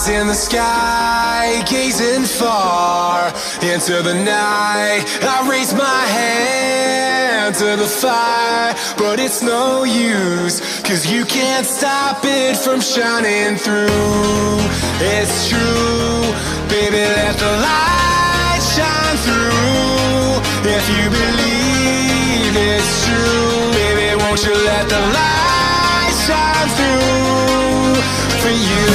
In the sky, gazing far into the night, I raise my hand to the fire, but it's no use, 'cause you can't stop it from shining through. It's true, baby, let the light shine through. If you believe it's true, baby, won't you let the light shine through for you.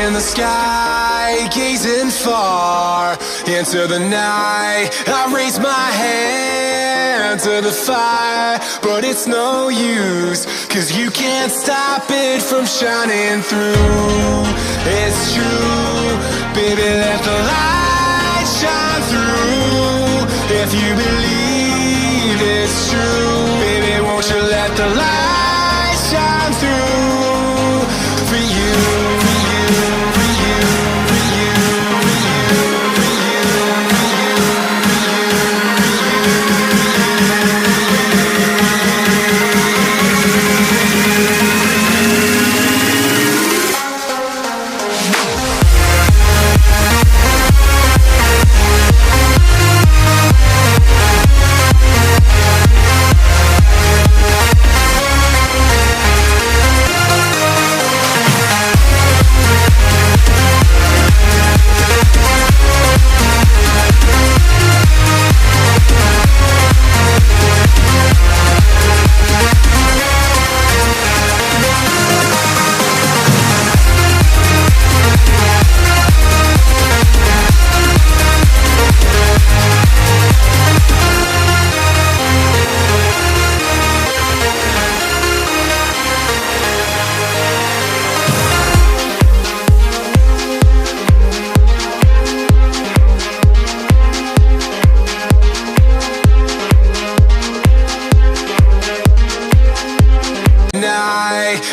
In the sky, gazing far into the night, I raise my hand to the fire, but it's no use, 'cause you can't stop it from shining through. It's true, baby, let the light shine through. If you believe it's true, baby, won't you let the light shine through for you.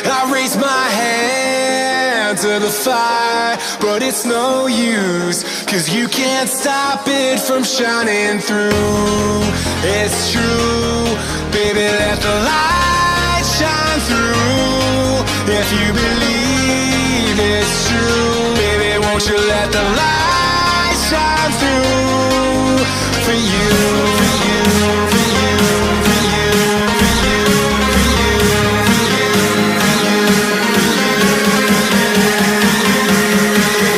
I raise my hand to the fire, but it's no use, 'cause you can't stop it from shining through. It's true, baby, let the light shine through. If you believe it's true, baby, won't you let the light shine through for you, for you, for you, for you, for you, for you, for you, for you,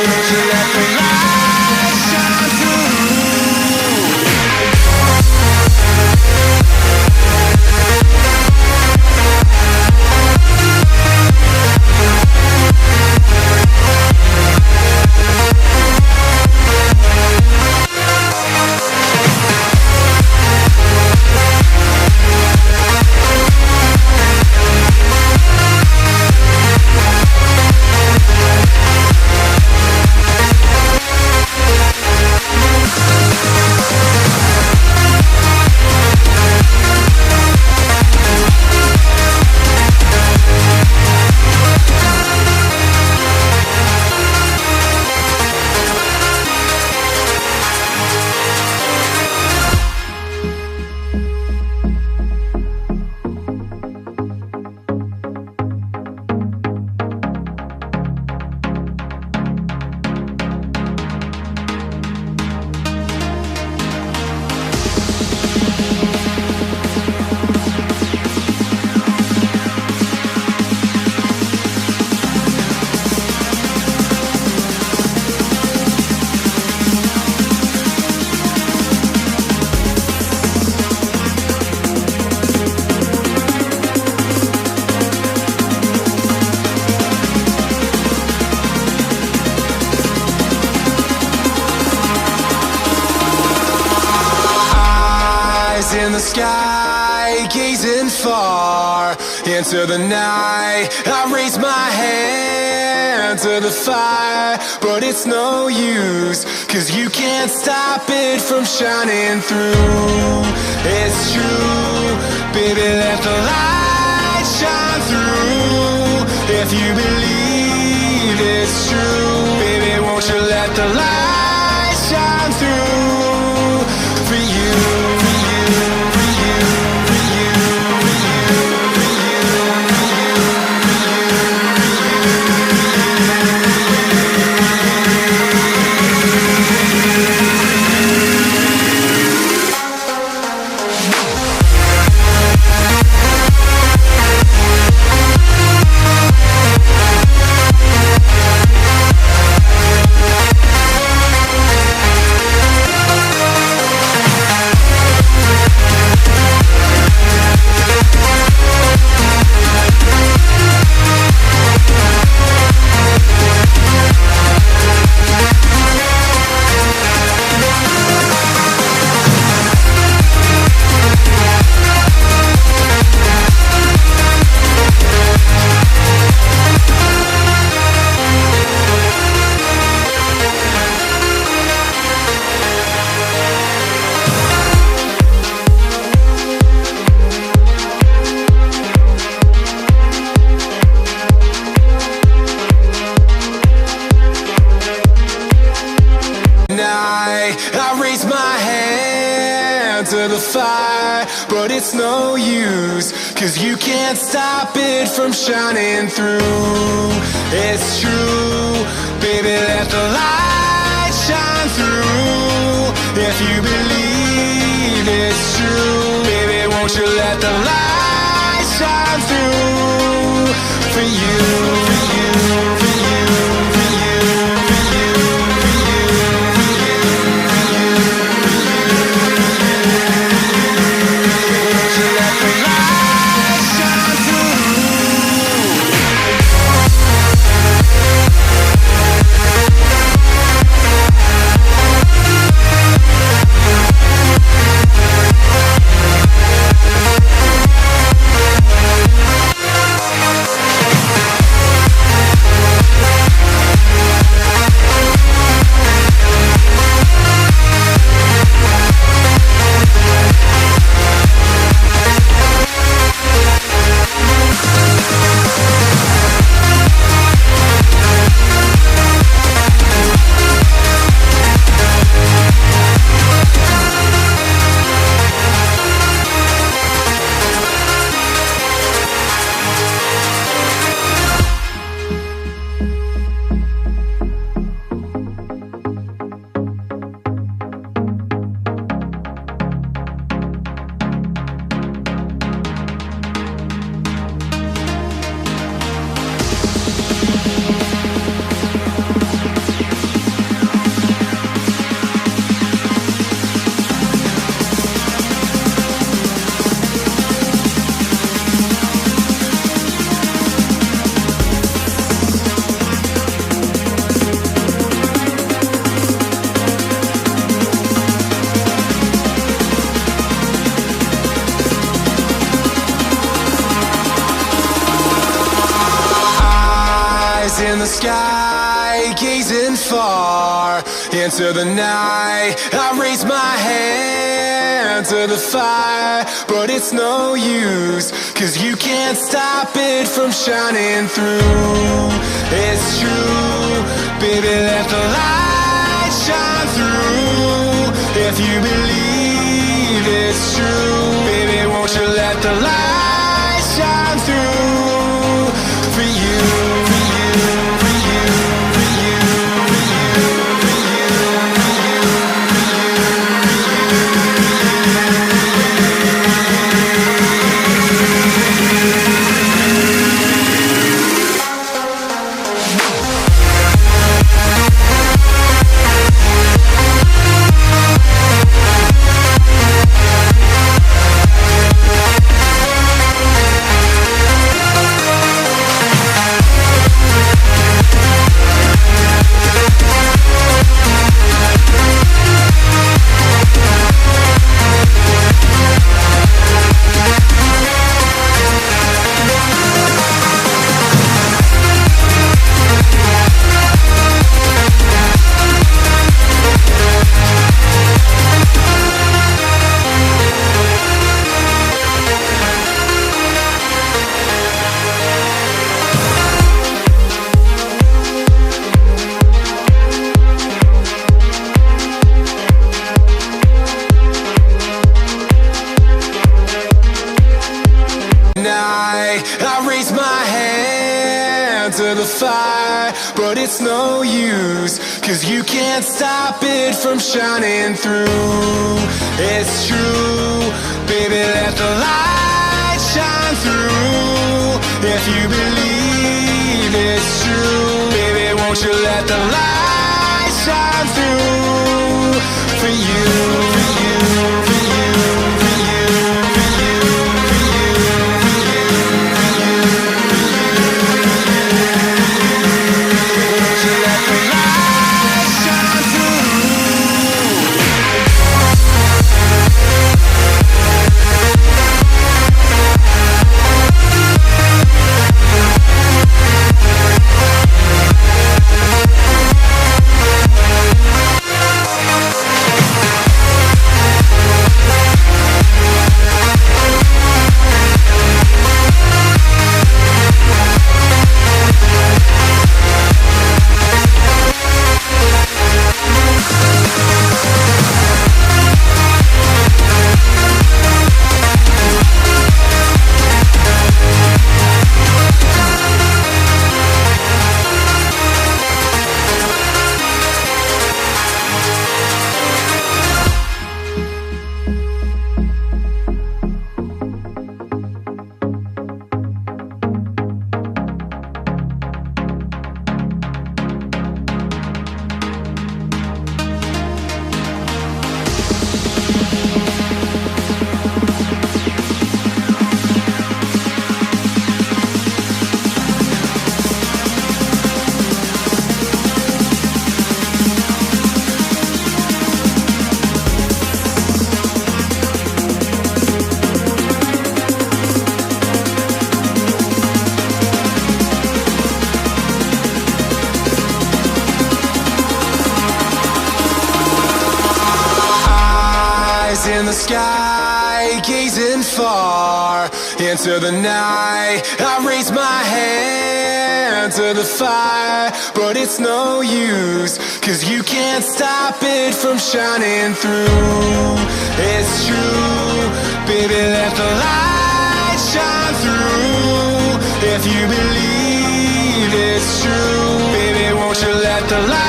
won't you let the light shine through. sky, gazing far into the night. I raise my hand to the fire, but it's no use, 'cause you can't stop it from shining through. It's true, baby, let the light shine through. If you believe it's true, baby, won't you let the light shine through for you, for you, for you, for you, for you, for you, for you, I raise my hand to the fire, but it's no use, 'cause you can't stop it from shining through. It's true, baby, let the light shine through. If you believe it's true, baby, won't you let the light shine through for you, for you, for you, for you, for you, for you, for you, for you, for you. Won't you let the light shine through? In the sky, gazing far into the night. I raise my hand to the fire, but it's no use, 'cause you can't stop it from shining through. It's true, baby, let the light shine through. If you believe it's true, baby, won't you let the light shine through for you, for you, for you, for you, for you, for you, for you, for you. night, I raise my hand to the fire, but it's no use, 'cause you can't stop it from shining through. It's true, baby, let the light shine through. If you believe it's true, baby, won't you let the light shine through for you, for you, for you, for you, for you, for you, for you, for you, won't you let the light shine through? In the sky, gazing far into the night, I raise my hand to the fire, but it's no use, 'cause you can't stop it from shining through. It's true, baby, let the light shine through. If you believe it's true, baby, won't you let the light